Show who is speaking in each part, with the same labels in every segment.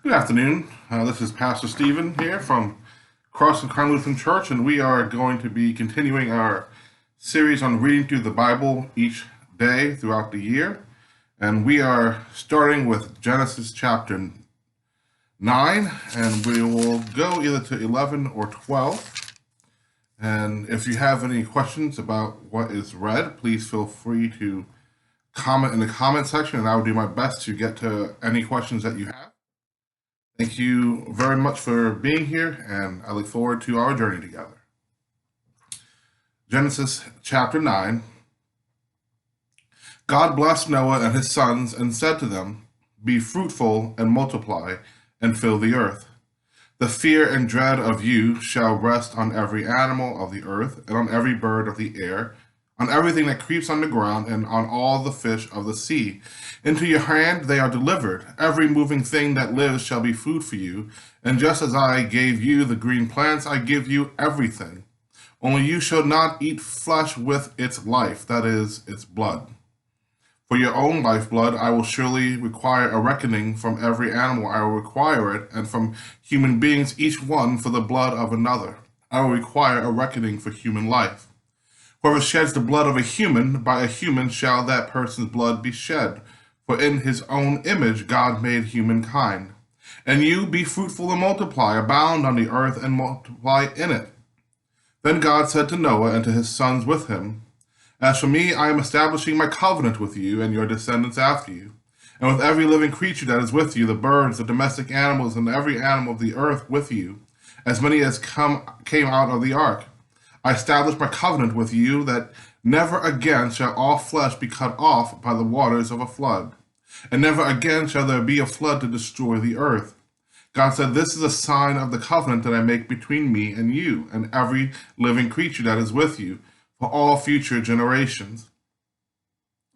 Speaker 1: Good afternoon. This is Pastor Stephen here from Cross and Crown Lutheran Church, and we are going to be continuing our series on reading through the Bible each day throughout the year. And we are starting with Genesis chapter 9, and we will go either to 11 or 12. And if you have any questions about what is read, please feel free to comment in the comment section, and I will do my best to get to any questions that you have. Thank you very much for being here, and I look forward to our journey together. Genesis chapter 9. God blessed Noah and his sons and said to them, "Be fruitful and multiply and fill the earth. The fear and dread of you shall rest on every animal of the earth and on every bird of the air, on everything that creeps on the ground, and on all the fish of the sea. Into your hand they are delivered. Every moving thing that lives shall be food for you. And just as I gave you the green plants, I give you everything. Only you shall not eat flesh with its life, that is, its blood. For your own lifeblood I will surely require a reckoning. From every animal I will require it, and from human beings each one for the blood of another. I will require a reckoning for human life. Whoever sheds the blood of a human, by a human shall that person's blood be shed. For in his own image God made humankind. And you be fruitful and multiply, abound on the earth and multiply in it." Then God said to Noah and to his sons with him, "As for me, I am establishing my covenant with you and your descendants after you, and with every living creature that is with you, the birds, the domestic animals, and every animal of the earth with you, as many as came out of the ark. I establish my covenant with you that never again shall all flesh be cut off by the waters of a flood, and never again shall there be a flood to destroy the earth." God said, "This is a sign of the covenant that I make between me and you and every living creature that is with you for all future generations.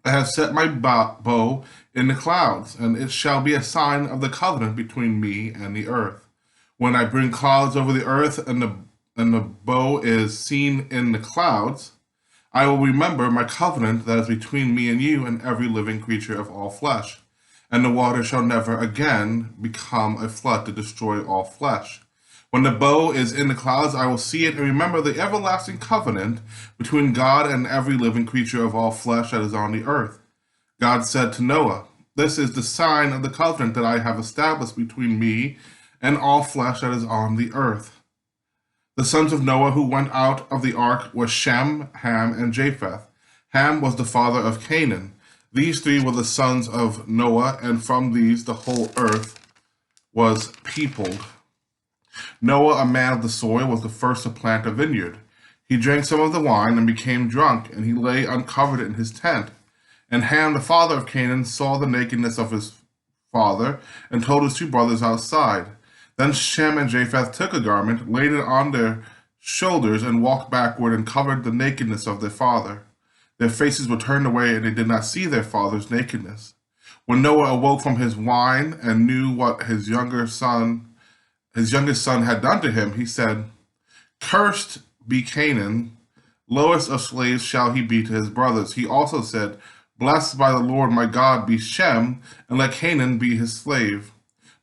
Speaker 1: I have set my bow in the clouds, and it shall be a sign of the covenant between me and the earth. When I bring clouds over the earth and the bow is seen in the clouds, I will remember my covenant that is between me and you and every living creature of all flesh. And the water shall never again become a flood to destroy all flesh. When the bow is in the clouds, I will see it and remember the everlasting covenant between God and every living creature of all flesh that is on the earth." God said to Noah, "This is the sign of the covenant that I have established between me and all flesh that is on the earth." The sons of Noah who went out of the ark were Shem, Ham, and Japheth. Ham was the father of Canaan. These three were the sons of Noah, and from these the whole earth was peopled. Noah, a man of the soil, was the first to plant a vineyard. He drank some of the wine and became drunk, and he lay uncovered in his tent. And Ham, the father of Canaan, saw the nakedness of his father and told his two brothers outside. Then Shem and Japheth took a garment, laid it on their shoulders, and walked backward and covered the nakedness of their father. Their faces were turned away, and they did not see their father's nakedness. When Noah awoke from his wine and knew what his youngest son had done to him, he said, "Cursed be Canaan, lowest of slaves shall he be to his brothers." He also said, "Blessed by the Lord my God be Shem, and let Canaan be his slave.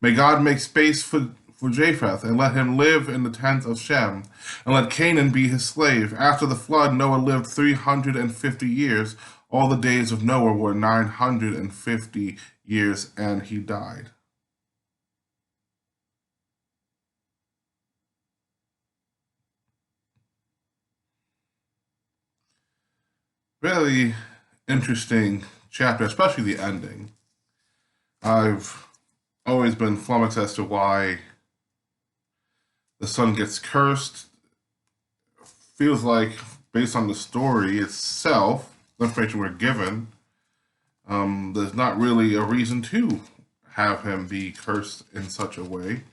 Speaker 1: May God make space for Japheth, and let him live in the tents of Shem, and let Canaan be his slave." After the flood, Noah lived 350 years. All the days of Noah were 950 years, and he died. Really interesting chapter, especially the ending. I've always been flummoxed as to why the son gets cursed. Feels like, based on the story itself, the information we're given, there's not really a reason to have him be cursed in such a way.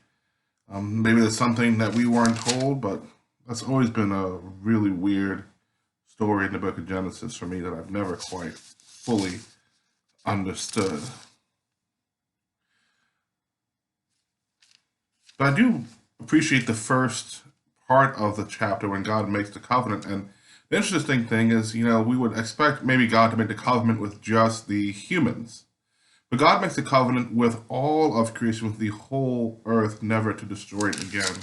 Speaker 1: Maybe there's something that we weren't told, but that's always been a really weird story in the book of Genesis for me that I've never quite fully understood. But I do appreciate the first part of the chapter when God makes the covenant. And the interesting thing is, we would expect maybe God to make the covenant with just the humans. But God makes a covenant with all of creation, with the whole earth, never to destroy it again.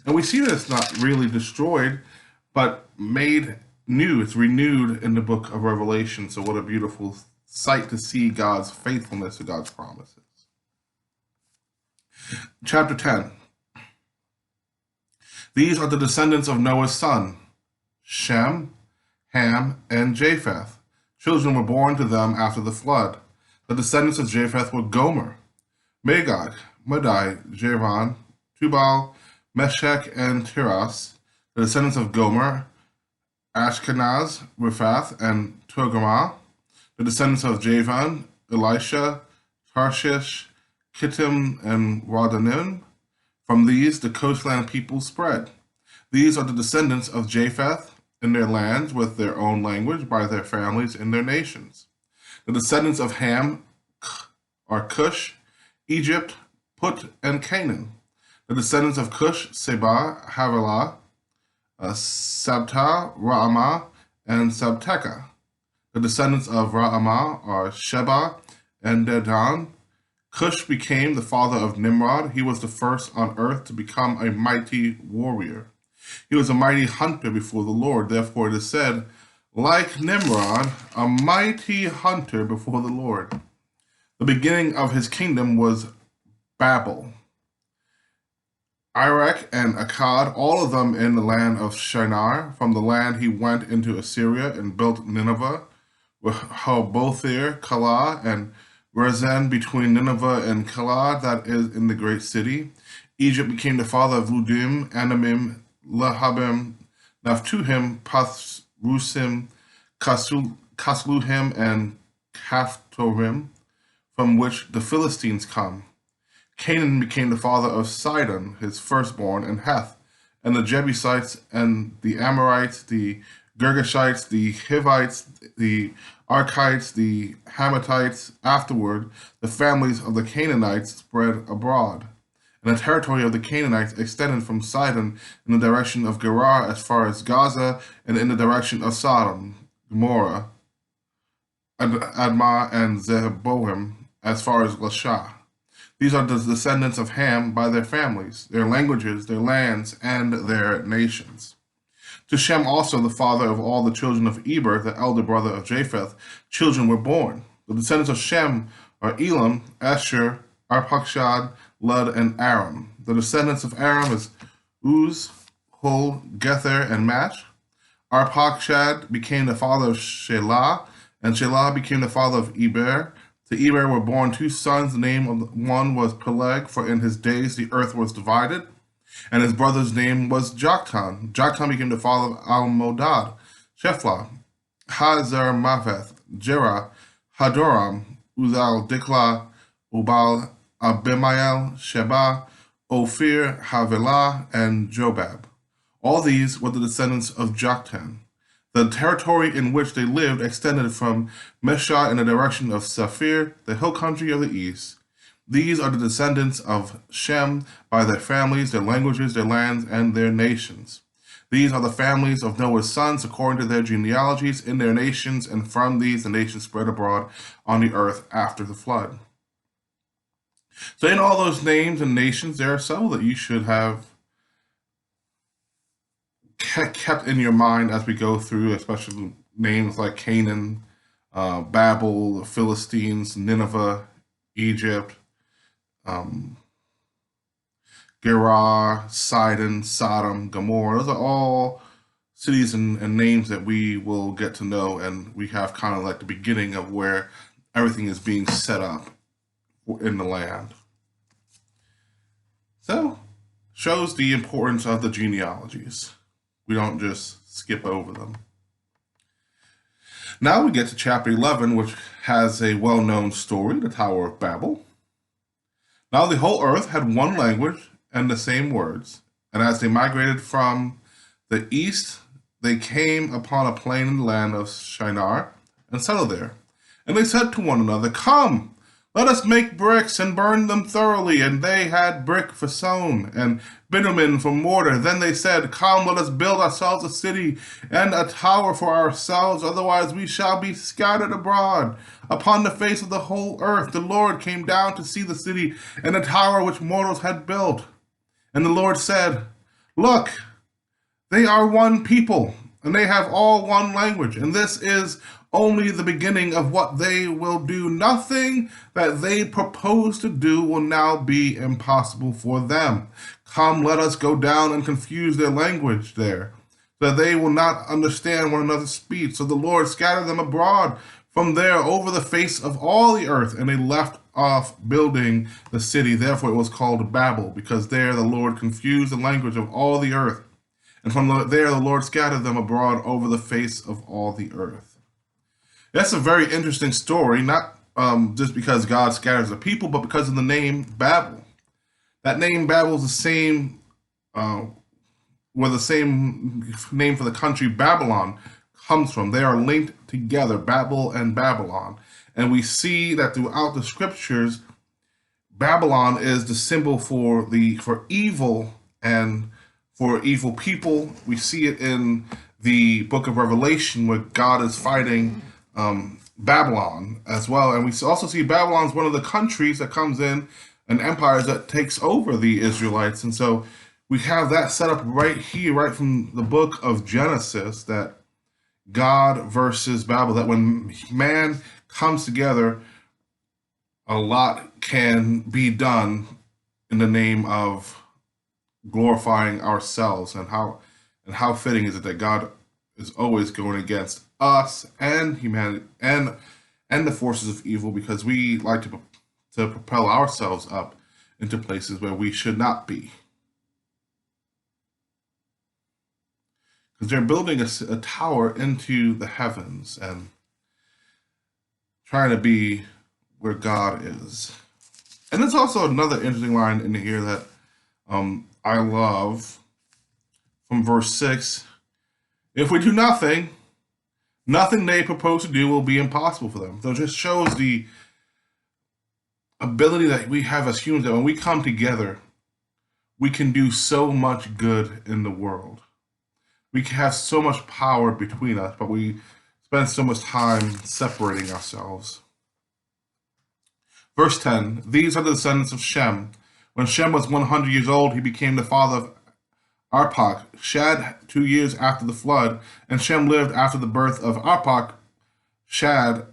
Speaker 1: And we see that it's not really destroyed, but made new. It's renewed in the book of Revelation. So, what a beautiful sight to see God's faithfulness to God's promises. Chapter 10. These are the descendants of Noah's son, Shem, Ham, and Japheth. Children were born to them after the flood. The descendants of Japheth were Gomer, Magog, Madai, Javan, Tubal, Meshech, and Tiras. The descendants of Gomer, Ashkenaz, Riphath, and Togarmah. The descendants of Javan, Elisha, Tarshish, Kittim, and Rodanim. From these, the coastland people spread. These are the descendants of Japheth in their lands with their own language by their families in their nations. The descendants of Ham are Cush, Egypt, Put, and Canaan. The descendants of Cush, Seba, Havilah, Sabta, Ra'amah, and Sabteka. The descendants of Ra'amah are Sheba and Dedan. Cush became the father of Nimrod. He was the first on earth to become a mighty warrior. He was a mighty hunter before the Lord. Therefore it is said, like Nimrod, a mighty hunter before the Lord. The beginning of his kingdom was Babel, Iraq, and Akkad, all of them in the land of Shinar. From the land he went into Assyria and built Nineveh, with Hobothir, Calah, and Rezin between Nineveh and Calah, that is in the great city. Egypt became the father of Ludim, Anamim, Lahabim, Naphtuhim, Pathrusim, Kasluhim, and Kaphtorim, from which the Philistines come. Canaan became the father of Sidon, his firstborn, and Heth, and the Jebusites, and the Amorites, the Girgashites, the Hivites, the Archites, the Hamathites. Afterward, the families of the Canaanites spread abroad, and the territory of the Canaanites extended from Sidon in the direction of Gerar as far as Gaza, and in the direction of Sodom, Gomorrah, Admah, and Zeboim as far as Lasha. These are the descendants of Ham by their families, their languages, their lands, and their nations. To Shem also, the father of all the children of Eber, the elder brother of Japheth, children were born. The descendants of Shem are Elam, Asher, Arpachshad, Lud, and Aram. The descendants of Aram is Uz, Hul, Gether, and Mash. Arpachshad became the father of Shelah, and Shelah became the father of Eber. To Eber were born two sons. The name of one was Peleg, for in his days the earth was divided. And his brother's name was Joktan. Joktan became the father of Almodad, Shephlah, Hazarmaveth, Jerah, Hadoram, Uzal, Diklah, Ubal, Abimael, Sheba, Ophir, Havilah, and Jobab. All these were the descendants of Joktan. The territory in which they lived extended from Meshah in the direction of Saphir, the hill country of the east. These are the descendants of Shem by their families, their languages, their lands, and their nations. These are the families of Noah's sons according to their genealogies in their nations, and from these the nations spread abroad on the earth after the flood. So in all those names and nations, there are several that you should have kept in your mind as we go through, especially names like Canaan, Babel, the Philistines, Nineveh, Egypt, Gerar, Sidon, Sodom, Gomorrah. Those are all cities and names that we will get to know, and we have kind of like the beginning of where everything is being set up in the land. So, shows the importance of the genealogies. We don't just skip over them. Now we get to chapter 11, which has a well-known story, the Tower of Babel. Now the whole earth had one language and the same words, and as they migrated from the east, they came upon a plain in the land of Shinar and settled there. And they said to one another, "Come, Let us make bricks and burn them thoroughly. And they had brick for stone and bitumen for mortar. Then they said, Come, let us build ourselves a city and a tower for ourselves, otherwise we shall be scattered abroad upon the face of the whole earth. The Lord came down to see the city and the tower which mortals had built. And the Lord said, Look, they are one people, and they have all one language, and this is only the beginning of what they will do. Nothing that they propose to do will now be impossible for them. Come, let us go down and confuse their language there, so that they will not understand one another's speech. So the Lord scattered them abroad from there over the face of all the earth, and they left off building the city. Therefore it was called Babel, because there the Lord confused the language of all the earth. And from there the Lord scattered them abroad over the face of all the earth. That's a very interesting story, not just because God scatters the people, but because of the name Babel. That name Babel is the same, where the same name for the country Babylon comes from. They are linked together, Babel and Babylon. And we see that throughout the scriptures, Babylon is the symbol for evil and for evil people. We see it in the book of Revelation where God is fighting Babylon as well. And we also see Babylon is one of the countries that comes in and empires that takes over the Israelites. And so we have that set up right here, right from the book of Genesis, that God versus Babel, that when man comes together, a lot can be done in the name of glorifying ourselves. And how fitting is it that God is always going against us and humanity and the forces of evil, because we like to propel ourselves up into places where we should not be. Because they're building a tower into the heavens and trying to be where God is. And there's also another interesting line in here that I love from verse 6. If we do nothing, nothing they propose to do will be impossible for them. So it just shows the ability that we have as humans, that when we come together, we can do so much good in the world. We can have so much power between us, but we spend so much time separating ourselves. Verse 10, these are the descendants of Shem. When Shem was 100 years old, he became the father of Arpachshad 2 years after the flood, and Shem lived after the birth of Arpachshad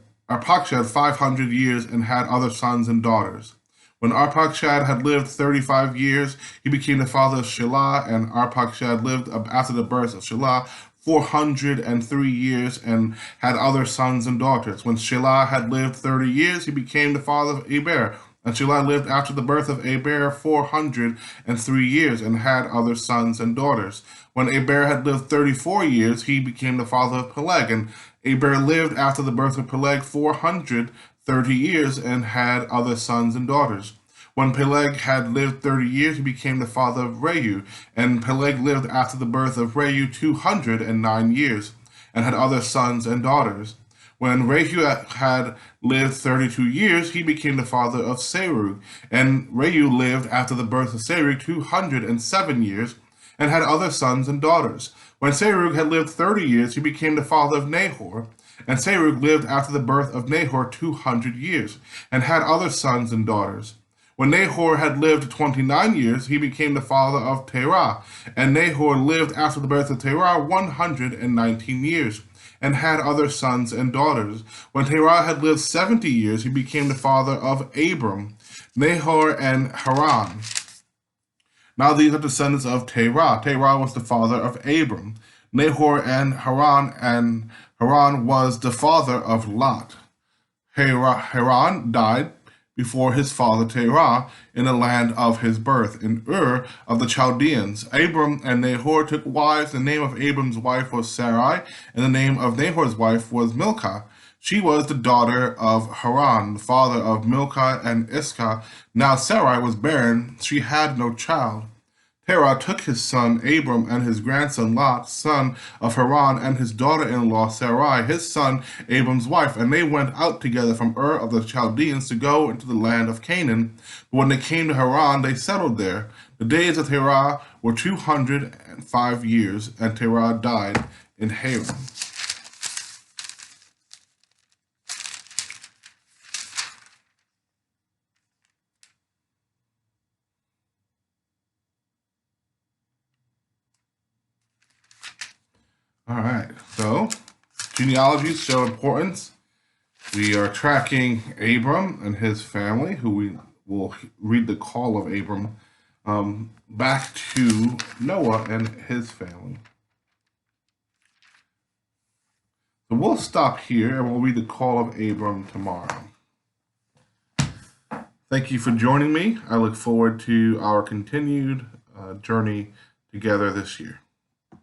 Speaker 1: 500 years and had other sons and daughters. When Arpachshad had lived 35 years, he became the father of Shelah, and Arpachshad lived after the birth of Shelah 403 years and had other sons and daughters. When Shelah had lived 30 years, he became the father of Eber, and Shelah lived after the birth of Eber 403 years and had other sons and daughters. When Eber had lived 34 years, he became the father of Peleg, and Eber lived after the birth of Peleg 430 years and had other sons and daughters. When Peleg had lived 30 years, he became the father of Reu, and Peleg lived after the birth of Reu 209 years and had other sons and daughters. When Reu had lived 32 years, he became the father of Serug, and Reu lived after the birth of Serug 207 years and had other sons and daughters. When Serug had lived 30 years, he became the father of Nahor, and Serug lived after the birth of Nahor 200 years and had other sons and daughters. When Nahor had lived 29 years, he became the father of Terah, and Nahor lived after the birth of Terah 119 years and had other sons and daughters. When Terah had lived 70 years, he became the father of Abram, Nahor, and Haran. Now these are descendants of Terah. Terah was the father of Abram, Nahor, and Haran was the father of Lot. Haran died before his father Terah in the land of his birth, in Ur of the Chaldeans. Abram and Nahor took wives. The name of Abram's wife was Sarai, and the name of Nahor's wife was Milcah. She was the daughter of Haran, the father of Milcah and Iscah. Now Sarai was barren, she had no child. Terah took his son Abram and his grandson Lot, son of Haran, and his daughter-in-law Sarai, his son Abram's wife, and they went out together from Ur of the Chaldeans to go into the land of Canaan. But when they came to Haran, they settled there. The days of Terah were 205 years, and Terah died in Haran. All right, so genealogies show importance. We are tracking Abram and his family, who we will read the call of Abram, back to Noah and his family. So we'll stop here and we'll read the call of Abram tomorrow. Thank you for joining me. I look forward to our continued journey together this year.